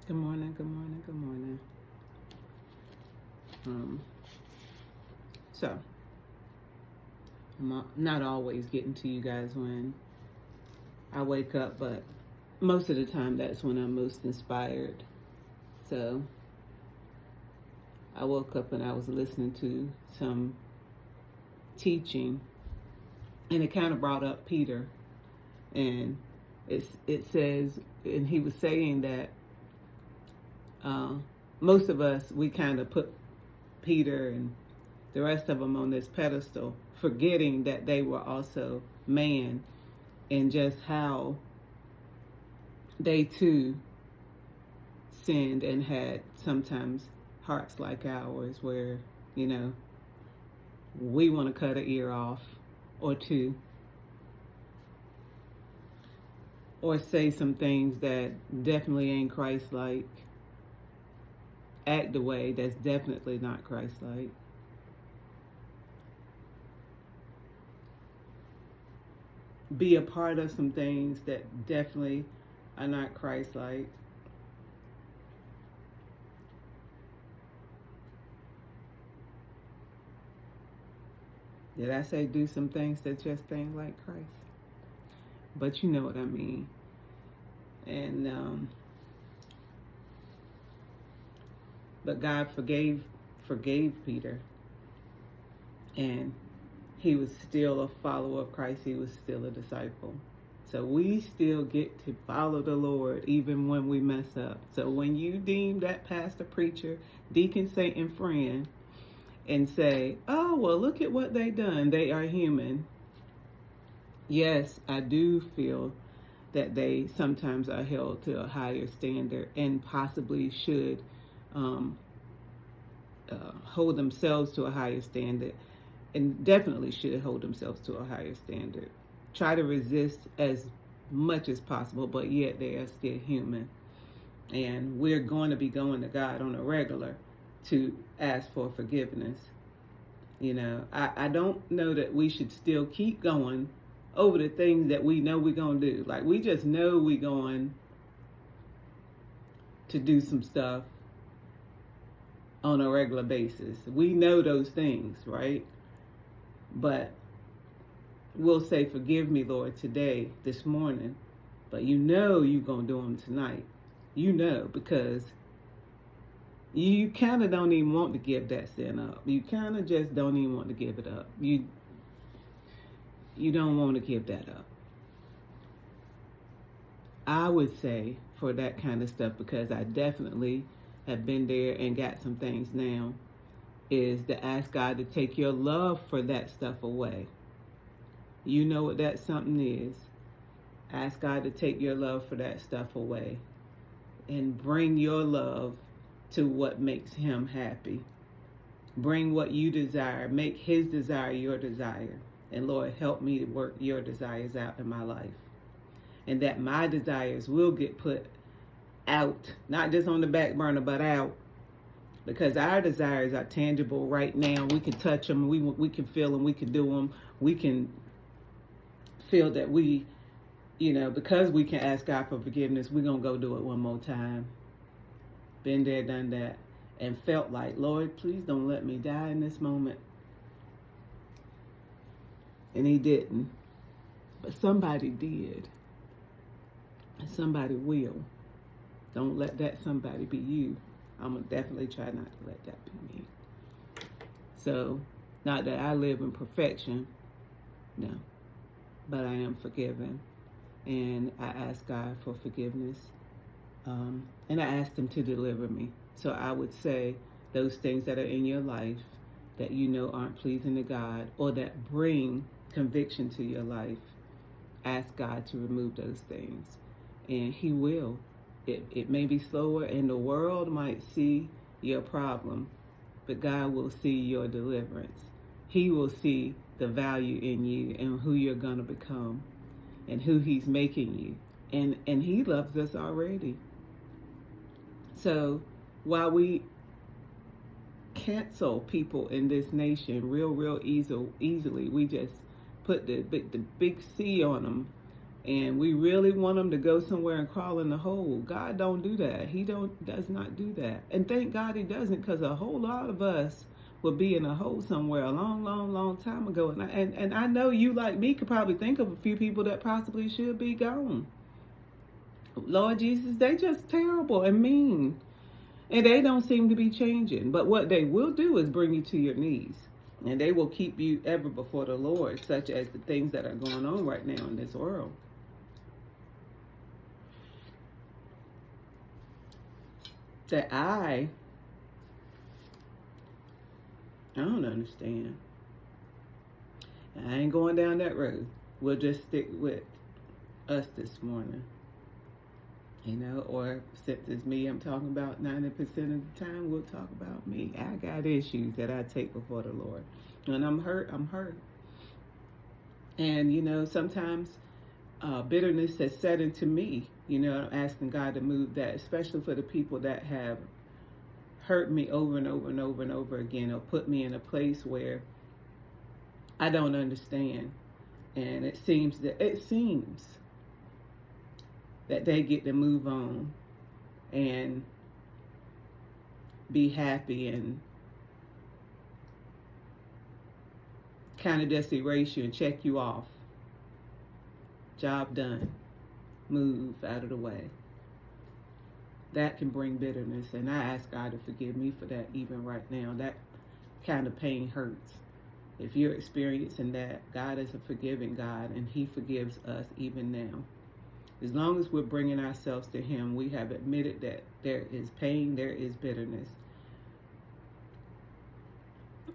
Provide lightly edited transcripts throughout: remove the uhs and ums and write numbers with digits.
Good morning, good morning, good morning. Um, so, I'm not always getting to you guys when I wake up, but most of the time that's when I'm most inspired. So, I woke up and I was listening to some teaching, and it kind of brought up Peter, and it says, and he was saying that uh, most of us we kind of put Peter and the rest of them on this pedestal, forgetting that they were also man and just how they too sinned and had sometimes hearts like ours where, you know, we want to cut an ear off or two or say some things that definitely ain't Christ-like, act the way that's definitely not Christ-like. Be a part of some things that definitely are not Christ-like. Did I say do some things that just ain't like Christ? But you know what I mean. And but God forgave Peter, and he was still a follower of Christ. He was still a disciple. So we still get to follow the Lord even when we mess up. So when you deem that pastor, preacher, deacon, saint, and friend, and say, "Oh well, look at what they done. They are human." Yes, I do feel that they sometimes are held to a higher standard and possibly should um, hold themselves to a higher standard, and definitely should hold themselves to a higher standard. Try to resist as much as possible, but yet they are still human. And we're going to be going to God on a regular to ask for forgiveness. You know, I don't know that we should still keep going over the things that we know we're going to do. Like, we just know we're going to do some stuff on a regular basis. We know those things, right? But we'll say, "Forgive me, Lord, today, this morning." But you know you're going to do them tonight. You know, because you kind of don't even want to give that sin up. You kind of just don't even want to give it up. You don't want to give that up. I would say for that kind of stuff, because I definitely have been there and got some things now, is to ask God to take your love for that stuff away. You know what that something is. Ask God to take your love for that stuff away and bring your love to what makes him happy. Bring what you desire. Make his desire your desire. And Lord, help me to work your desires out in my life. And that my desires will get put out, not just on the back burner, but out. Because our desires are tangible right now. We can touch them. We can feel them. We can do them. We can feel that we, because we can ask God for forgiveness, we're going to go do it one more time. Been there, done that. And felt like, "Lord, please don't let me die in this moment." And he didn't. But somebody did. And somebody will. Don't let that somebody be you. I'm going to definitely try not to let that be me. So, not that I live in perfection, no. But I am forgiven. And I ask God for forgiveness. And I asked him to deliver me. So I would say those things that are in your life that you know aren't pleasing to God or that bring conviction to your life, ask God to remove those things. And he will. It may be slower, and the world might see your problem, but God will see your deliverance. He will see the value in you and who you're going to become and who he's making you. And he loves us already. So while we cancel people in this nation real easily, we just put the big C on them and we really want them to go somewhere and crawl in the hole. God don't do that. He does not do that. And thank God he doesn't, because a whole lot of us would be in a hole somewhere a long, long, long time ago. And I know you, like me, could probably think of a few people that possibly should be gone. Lord Jesus, they just terrible and mean. And they don't seem to be changing. But what they will do is bring you to your knees. And they will keep you ever before the Lord, such as the things that are going on right now in this world. That I don't understand. I ain't going down that road. We'll just stick with us this morning. You know, or since it's me I'm talking about 90% of the time, we'll talk about me. I got issues that I take before the Lord. When I'm hurt, I'm hurt. And, you know, sometimes bitterness has set into me. You know, I'm asking God to move that, especially for the people that have hurt me over and over and over and over again, or put me in a place where I don't understand. And it seems that they get to move on and be happy, and kind of just erase you and check you off. Job done. Move out of the way. That can bring bitterness, and I ask God to forgive me for that even right now. That kind of pain hurts. If you're experiencing that, God is a forgiving God, and he forgives us even now. As long as we're bringing ourselves to him, we have admitted that there is pain, there is bitterness.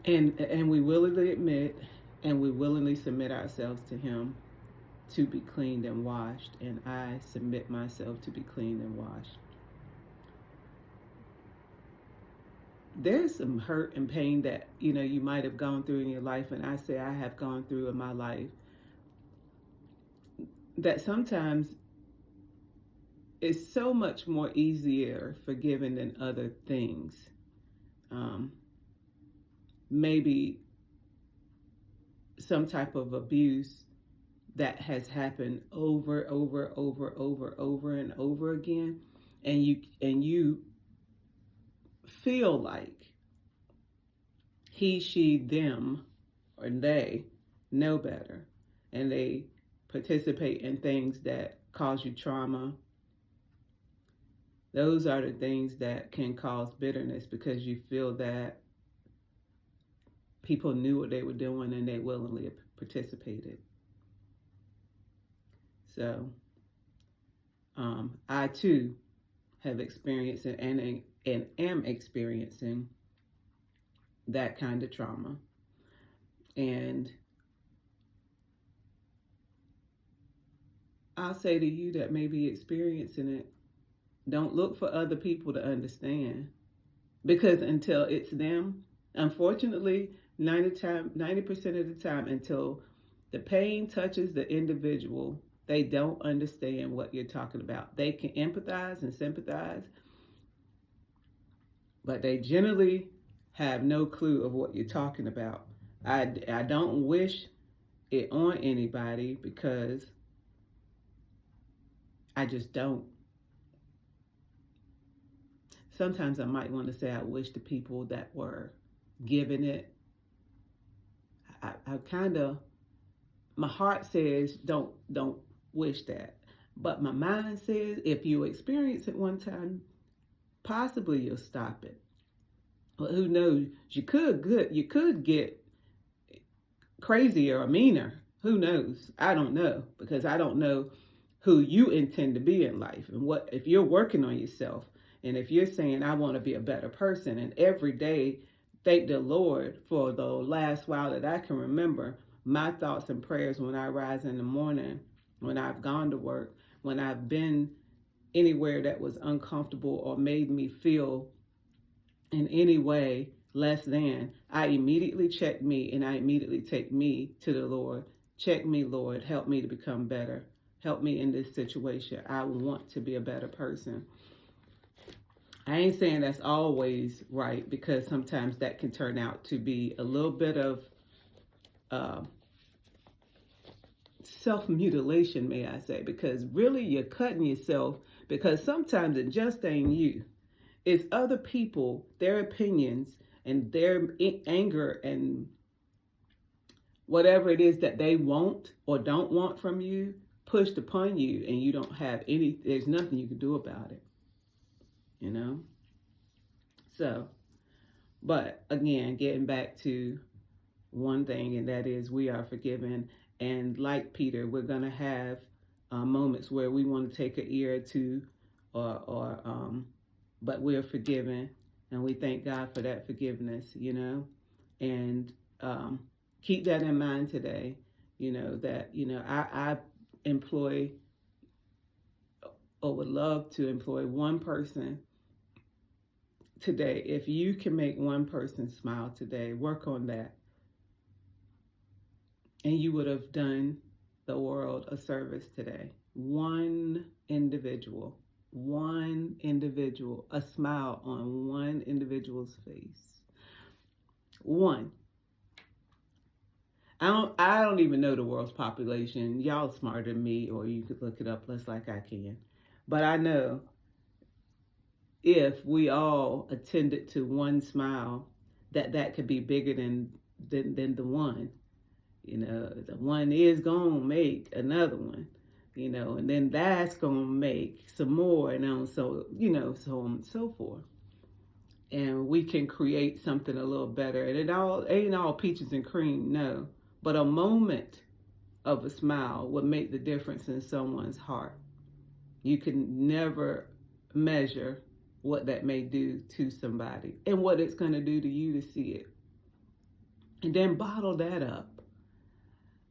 And we willingly admit, and we willingly submit ourselves to him to be cleaned and washed. And I submit myself to be cleaned and washed. There's some hurt and pain that, you know, you might have gone through in your life, and I say I have gone through in my life, that sometimes it's so much more easier forgiven than other things. Maybe some type of abuse that has happened over and over again, and you feel like he, she, them, or they know better, and they participate in things that cause you trauma. Those are the things that can cause bitterness, because you feel that people knew what they were doing and they willingly participated. So I too have experienced and am experiencing that kind of trauma. And I'll say to you that may be experiencing it, don't look for other people to understand, because until it's them, unfortunately, 90% of the time, until the pain touches the individual, they don't understand what you're talking about. They can empathize and sympathize, but they generally have no clue of what you're talking about. I don't wish it on anybody, because I just don't. Sometimes I might want to say I wish the people that were giving it, I kind of, my heart says don't wish that. But my mind says if you experience it one time, possibly you'll stop it. But who knows? You could get crazier or meaner. Who knows? I don't know, because I don't know who you intend to be in life, and what if you're working on yourself. And if you're saying, I want to be a better person, and every day, thank the Lord for the last while that I can remember, my thoughts and prayers when I rise in the morning, when I've gone to work, when I've been anywhere that was uncomfortable or made me feel in any way less than, I immediately check me, and I immediately take me to the Lord. Check me, Lord. Help me to become better. Help me in this situation. I want to be a better person. I ain't saying that's always right, because sometimes that can turn out to be a little bit of self-mutilation, may I say, because really you're cutting yourself, because sometimes it just ain't you. It's other people, their opinions, and their anger and whatever it is that they want or don't want from you pushed upon you, and you don't have there's nothing you can do about it, you know? So, but again, getting back to one thing, and that is we are forgiven. And like Peter, we're going to have moments where we want to take an ear or two, but we're forgiven, and we thank God for that forgiveness, you know? And keep that in mind today, you know, that, you know, I employ or would love to employ one person today. If you can make one person smile today, work on that. And you would have done the world a service today. One individual, a smile on one individual's face. One. I don't even know the world's population. Y'all smarter than me, or you could look it up just like I can. But I know if we all attended to one smile, that could be bigger than the one. You know, the one is gonna make another one, you know, and then that's gonna make some more, and so, you know, so on and so forth. And we can create something a little better. And it all ain't all peaches and cream, no. But a moment of a smile would make the difference in someone's heart. You can never measure what that may do to somebody and what it's going to do to you to see it. And then bottle that up.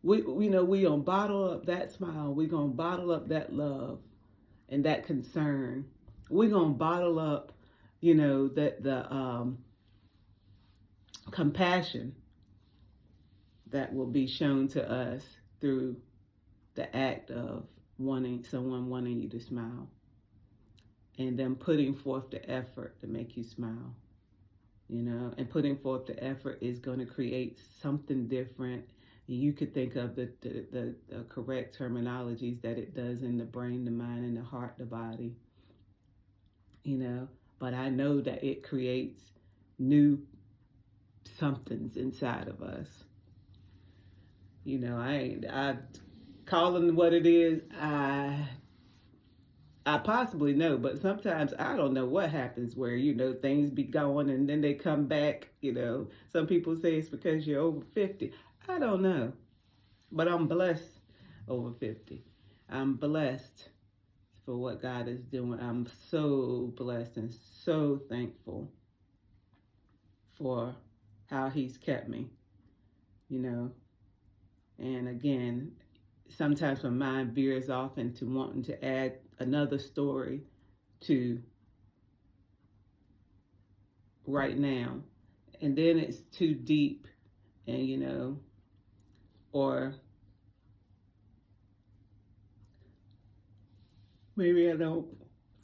We gonna bottle up that smile. We gonna bottle up that love and that concern. We gonna bottle up, you know, the compassion that will be shown to us through the act of someone wanting you to smile, and them putting forth the effort to make you smile, you know. And putting forth the effort is going to create something different. You could think of the correct terminologies that it does in the brain, the mind, and the heart, the body, you know. But I know that it creates new somethings inside of us. You know, I calling what it is, I possibly know, but sometimes I don't know what happens where, you know, things be going and then they come back, you know. Some people say it's because you're over 50. I don't know, but I'm blessed over 50. I'm blessed for what God is doing. I'm so blessed and so thankful for how he's kept me, you know. And again, sometimes my mind veers off into wanting to add another story to right now. And then it's too deep, and, you know, or maybe I don't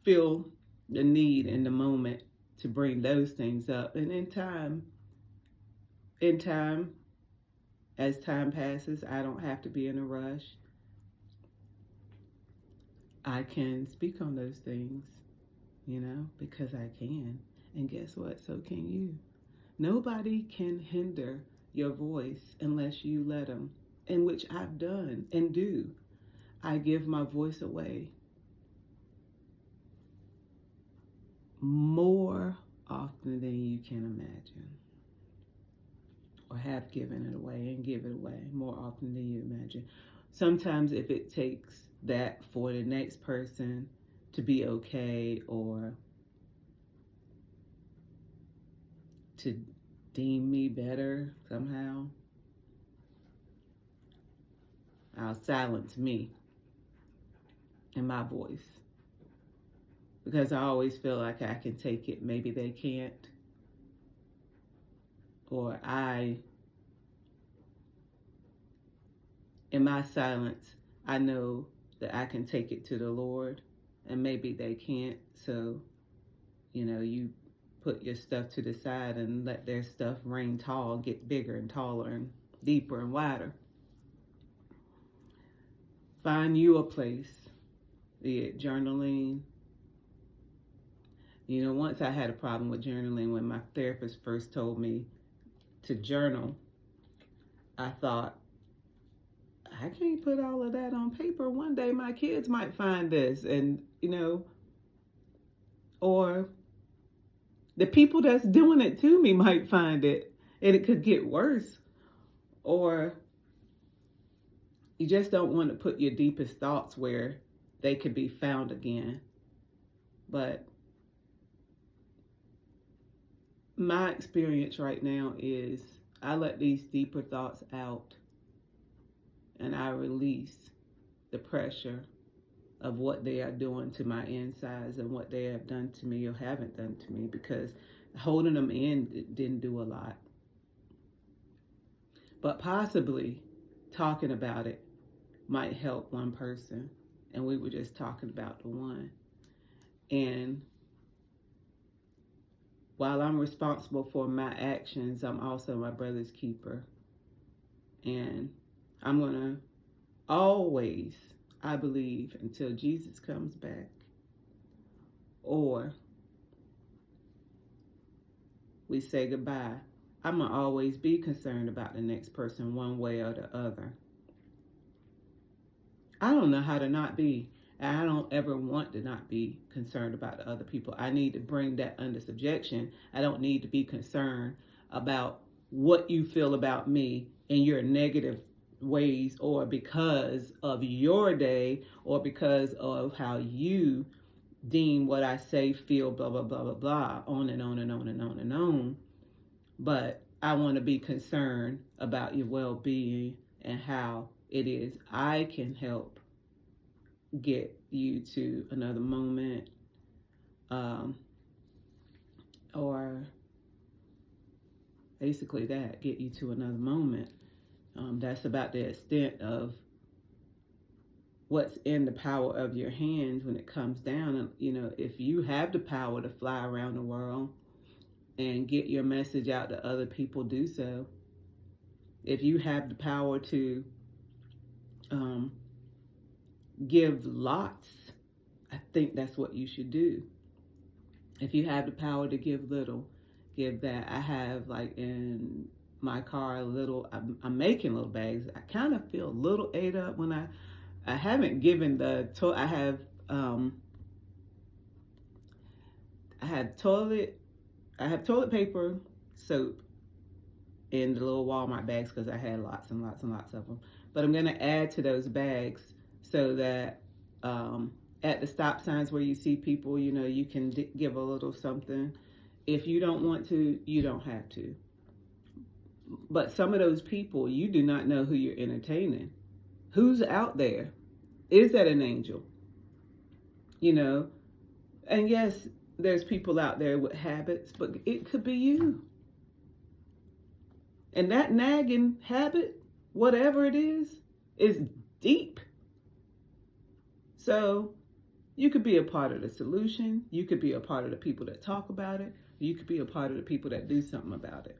feel the need in the moment to bring those things up. And in time, as time passes, I don't have to be in a rush. I can speak on those things, you know, because I can. And guess what? So can you. Nobody can hinder your voice unless you let them, in which I've done and do. I give my voice away more often than you can imagine, or have given it away and give it away more often than you imagine. Sometimes if it takes that for the next person to be okay, or to deem me better somehow, I'll silence me and my voice, because I always feel like I can take it. Maybe they can't. Or in my silence, I know that I can take it to the Lord, and maybe they can't. So, you know, you put your stuff to the side and let their stuff reign tall, get bigger and taller and deeper and wider. Find you a place, be it journaling. Once I had a problem with journaling when my therapist first told me to journal. I thought, I can't put all of that on paper. One day my kids might find this, and or the people that's doing it to me might find it, and it could get worse. Or you just don't want to put your deepest thoughts where they could be found again. But my experience right now is I let these deeper thoughts out, and I release the pressure of what they are doing to my insides and what they have done to me or haven't done to me, because holding them in didn't do a lot. But possibly talking about it might help one person, and we were just talking about the one. And while I'm responsible for my actions, I'm also my brother's keeper. And I'm going to always, I believe, until Jesus comes back, or we say goodbye, I'm going to always be concerned about the next person one way or the other. I don't know how to not be. And I don't ever want to not be concerned about the other people. I need to bring that under subjection. I don't need to be concerned about what you feel about me in your negative ways, or because of your day, or because of how you deem what I say, feel, blah, blah, blah, blah, blah, on and on and on and on and on. But I want to be concerned about your well-being and how it is I can help get you to another moment, or basically that, get you to another moment. That's about the extent of what's in the power of your hands when it comes down. And, if you have the power to fly around the world and get your message out to other people, do so. If you have the power to give lots, I think that's what you should do. If you have the power to give little, give that. I have, like, in my car, I'm making little bags. I kind of feel a little ate up when I haven't given I have toilet paper, soap in the little Walmart bags because I had lots and lots and lots of them. But I'm going to add to those bags so that at the stop signs where you see people, you can give a little something. If you don't want to, you don't have to. But some of those people, you do not know who you're entertaining. Who's out there? Is that an angel? And yes, there's people out there with habits, but it could be you. And that nagging habit, whatever it is deep. So you could be a part of the solution. You could be a part of the people that talk about it. You could be a part of the people that do something about it.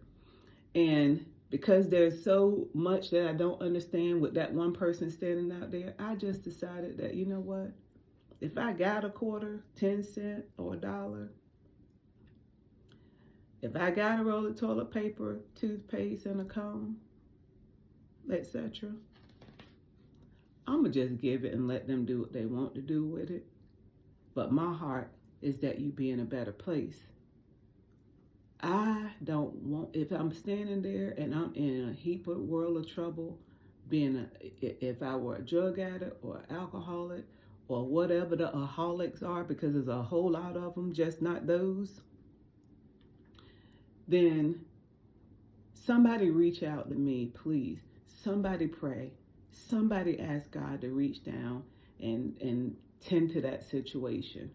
And because there's so much that I don't understand with that one person standing out there, I just decided that, you know what? If I got a quarter, 10 cents, or $1, if I got a roll of toilet paper, toothpaste, and a comb, etc., I'm going to just give it and let them do what they want to do with it. But my heart is that you be in a better place. I don't want, if I'm standing there and I'm in a heap of world of trouble, if I were a drug addict or alcoholic or whatever the aholics are, because there's a whole lot of them, just not those, then somebody reach out to me, please. Somebody pray. Somebody ask God to reach down and tend to that situation.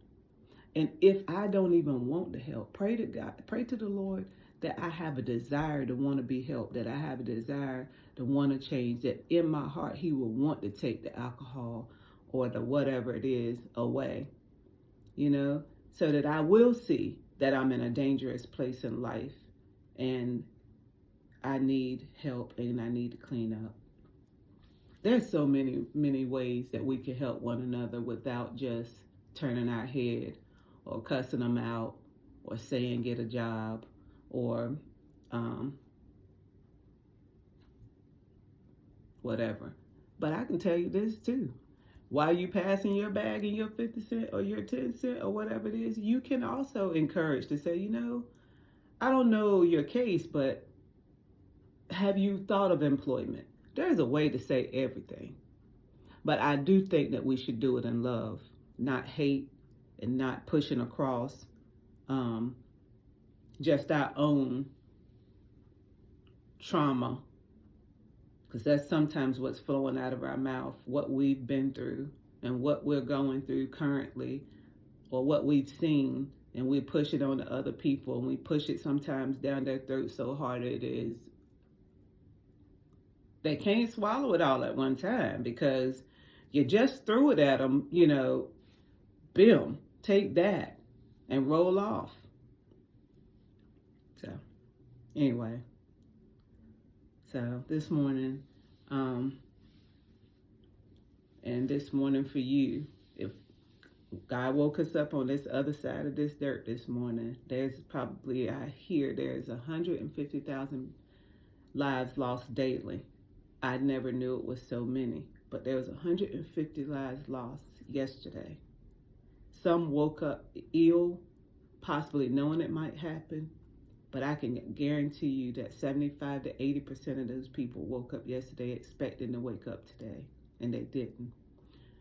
And if I don't even want to help, pray to God, pray to the Lord that I have a desire to want to be helped, that I have a desire to want to change, that in my heart He will want to take the alcohol or the whatever it is away, so that I will see that I'm in a dangerous place in life and I need help and I need to clean up. There's so many ways that we can help one another without just turning our head or cussing them out or saying get a job or um, whatever. But I can tell you this too. While you passing your bag and your 50 cent or your 10 cent or whatever it is, you can also encourage to say, I don't know your case, but have you thought of employment? There's a way to say everything. But I do think that we should do it in love, not hate and not pushing across um, just our own trauma, because that's sometimes what's flowing out of our mouth, what we've been through and what we're going through currently, or what we've seen, and we push it on to other people, and we push it sometimes down their throat so hard it is they can't swallow it all at one time, because you just threw it at them, boom, take that and roll off. So anyway, so this morning, and this morning for you, if God woke us up on this other side of this dirt this morning, there's 150,000 lives lost daily. I never knew it was so many, but there was 150 lives lost yesterday. Some woke up ill, possibly knowing it might happen, but I can guarantee you that 75 to 80% of those people woke up yesterday expecting to wake up today, and they didn't.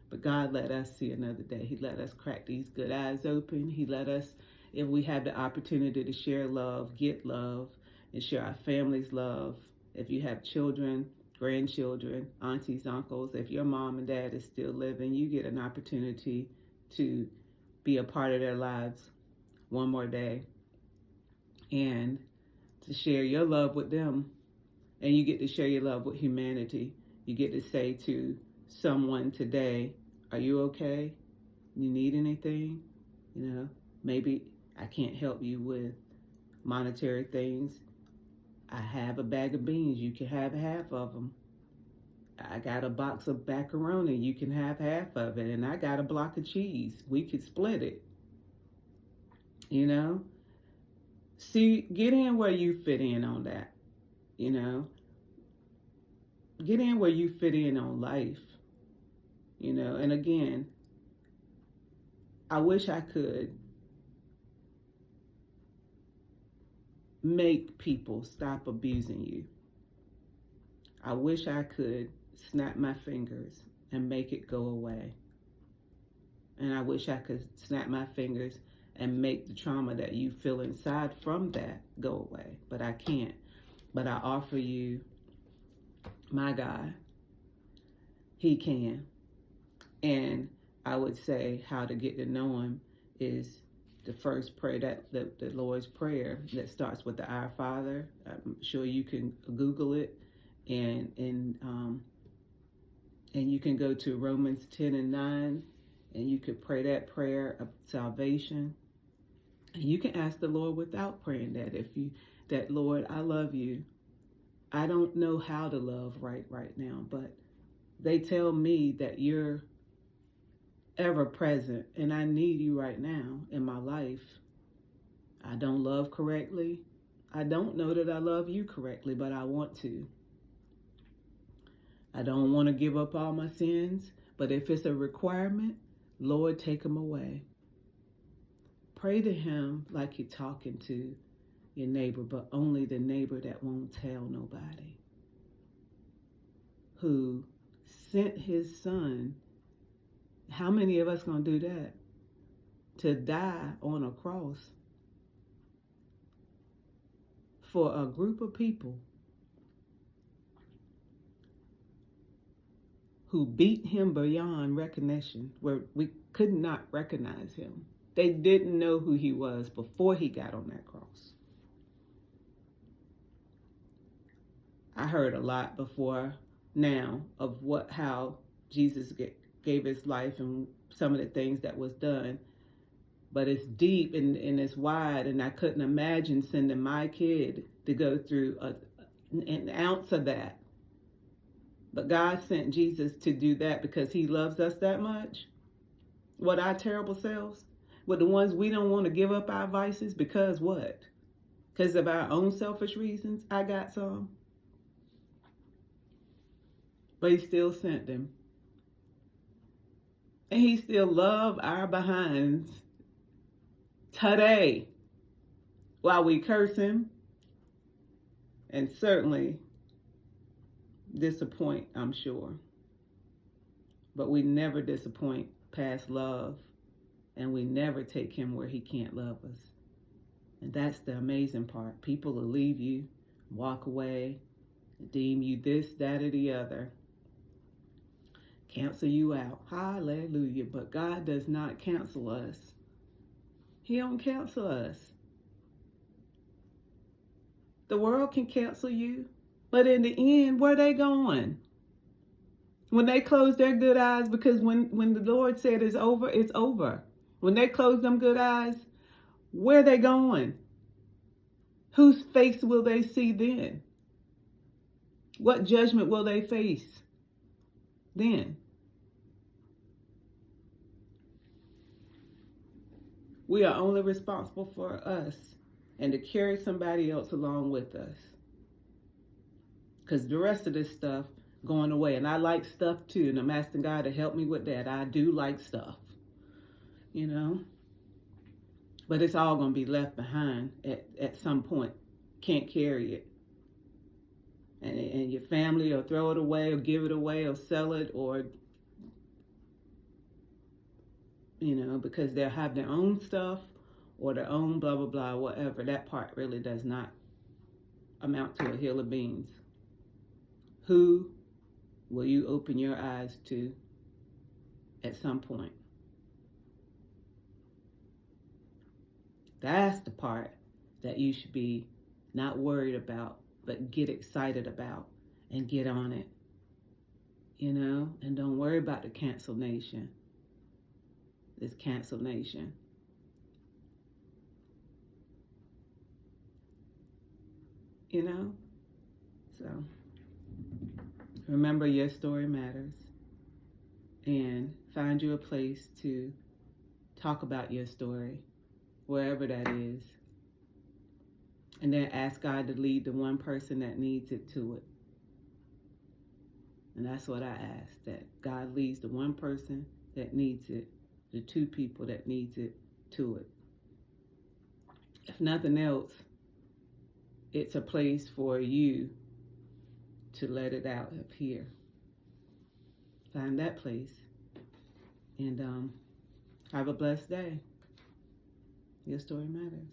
But God let us see another day. He let us crack these good eyes open. He let us, if we have the opportunity to share love, get love, and share our family's love. If you have children, grandchildren, aunties, uncles, if your mom and dad is still living, you get an opportunity to be a part of their lives one more day and to share your love with them. And you get to share your love with humanity. You get to say to someone today, are you okay? You need anything? Maybe I can't help you with monetary things. I have a bag of beans. You can have half of them. I got a box of macaroni. You can have half of it. And I got a block of cheese. We could split it. See, get in where you fit in on that. Get in where you fit in on life. And again, I wish I could make people stop abusing you. I wish I could snap my fingers and make it go away. And I wish I could snap my fingers and make the trauma that you feel inside from that go away. But I can't. But I offer you my God. He can. And I would say how to get to know him is the first prayer, that the Lord's Prayer that starts with the Our Father. I'm sure you can Google it, and you can go to Romans 10:9, and you could pray that prayer of salvation. And you can ask the Lord without praying that Lord, I love you. I don't know how to love right now, but they tell me that you're ever present, and I need you right now in my life. I don't love correctly. I don't know that I love you correctly, but I want to. I don't want to give up all my sins, but if it's a requirement, Lord, take them away. Pray to him like you're talking to your neighbor, but only the neighbor that won't tell nobody, who sent his son. How many of us gonna do that? To die on a cross for a group of people who beat him beyond recognition, where we could not recognize him. They didn't know who he was before he got on that cross. I heard a lot before now of how Jesus gave his life and some of the things that was done, but it's deep and it's wide, and I couldn't imagine sending my kid to go through an ounce of that. But God sent Jesus to do that because he loves us that much. What, our terrible selves? With the ones we don't want to give up our vices because what? Because of our own selfish reasons? I got some. But he still sent them. And he still loves our behinds today while we curse him and certainly disappoint, I'm sure. But we never disappoint past love, and we never take him where he can't love us. And that's the amazing part. People will leave you, walk away, deem you this, that, or the other, cancel you out. Hallelujah. But God does not cancel us. He don't cancel us. The world can cancel you, but in the end, where they going? When they close their good eyes, because when the Lord said it's over, it's over. When they close them good eyes, where they going? Whose face will they see then? What judgment will they face then? We are only responsible for us and to carry somebody else along with us. Because the rest of this stuff going away. And I like stuff too. And I'm asking God to help me with that. I do like stuff. You know. But it's all going to be left behind at some point. Can't carry it. And your family will throw it away or give it away or sell it or, you know, because they'll have their own stuff or their own blah, blah, blah, whatever. That part really does not amount to a hill of beans. Who will you open your eyes to at some point? That's the part that you should be not worried about, but get excited about and get on it. You know, and don't worry about the cancel nation. This cancel nation. You know? So, remember your story matters. And find you a place to talk about your story, wherever that is. And then ask God to lead the one person that needs it to it. And that's what I ask, that God leads the one person that needs it, the two people that needs it to it. If nothing else, it's a place for you to let it out up here. Find that place. And have a blessed day. Your story matters.